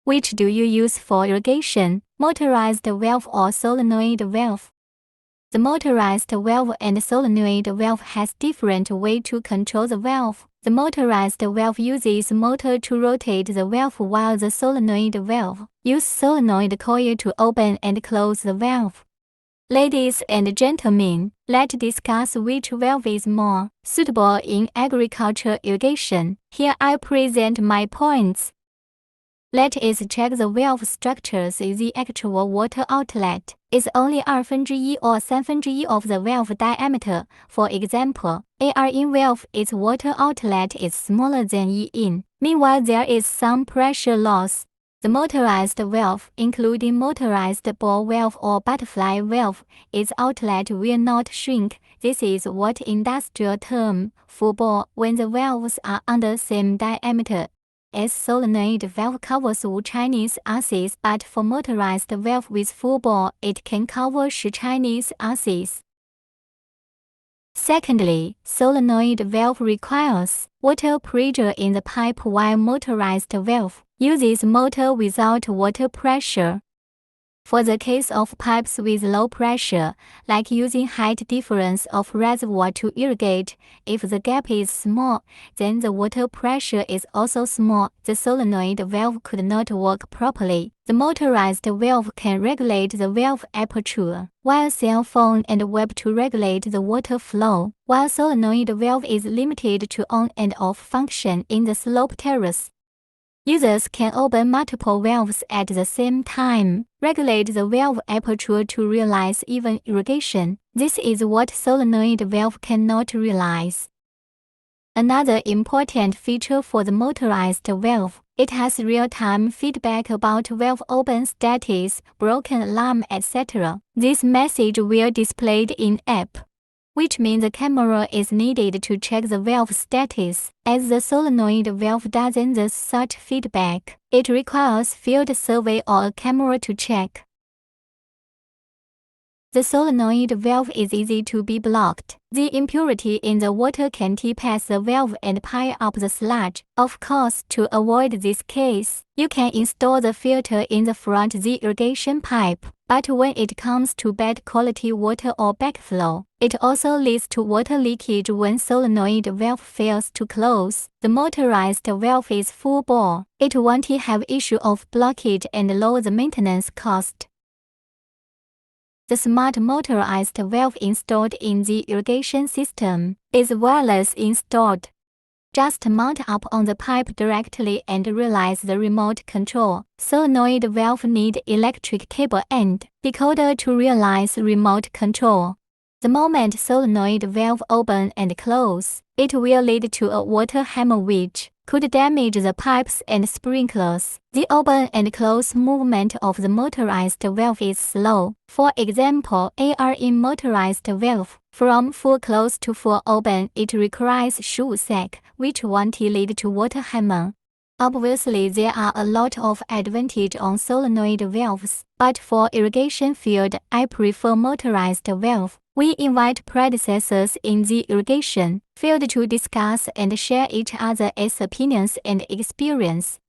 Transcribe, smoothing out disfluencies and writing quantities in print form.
Which do you use for irrigation, motorized valve or solenoid valve? The motorized valve and solenoid valve has different way to control the valve. The motorized valve uses motor to rotate the valve while the solenoid valve uses solenoid coil to open and close the valve. Ladies and gentlemen, let's discuss which valve is more suitable in agriculture irrigation. Here I present my points. Let us check the valve structures. The actual water outlet is only 1/2 or 3/3 of the valve diameter. For example, AR in valve, its water outlet is smaller than E in. Meanwhile, there is some pressure loss. The motorized valve, including motorized ball valve or butterfly valve, its outlet will not shrink. This is what industrial term full bore when the valves are under same diameter. As solenoid valve covers all Chinese axes, but for motorized valve with full bore, it can cover 10 Chinese axes. Secondly, solenoid valve requires water pressure in the pipe while motorized valve uses motor without water pressure. For the case of pipes with low pressure, like using height difference of reservoir to irrigate, if the gap is small, then the water pressure is also small. The solenoid valve could not work properly. The motorized valve can regulate the valve aperture, while cell phone and web to regulate the water flow, while solenoid valve is limited to on and off function in the slope terrace. Users can open multiple valves at the same time, regulate the valve aperture to realize even irrigation. This is what solenoid valve cannot realize. Another important feature for the motorized valve, it has real-time feedback about valve open status, broken alarm, etc. This message will be displayed in app, which means the camera is needed to check the valve status. As the solenoid valve doesn't get such feedback, it requires field survey or a camera to check. The solenoid valve is easy to be blocked. The impurity in the water can pass the valve and pile up the sludge. Of course, to avoid this case, you can install the filter in the front of the irrigation pipe. But when it comes to bad quality water or backflow, it also leads to water leakage when solenoid valve fails to close. The motorized valve is full bore. It won't have issue of blockage and lower the maintenance cost. The smart motorized valve installed in the irrigation system is wireless installed. Just mount up on the pipe directly and realize the remote control. Solenoid valve need electric cable and decoder to realize remote control. The moment solenoid valve open and close, it will lead to a water hammer which could damage the pipes and sprinklers. The open and close movement of the motorized valve is slow. For example, AR in motorized valve, from full close to full open, it requires shoe sack, which won't lead to water hammer. Obviously, there are a lot of advantage on solenoid valves, but for irrigation field, I prefer motorized valve. We invite predecessors in the irrigation field to discuss and share each other's opinions and experience.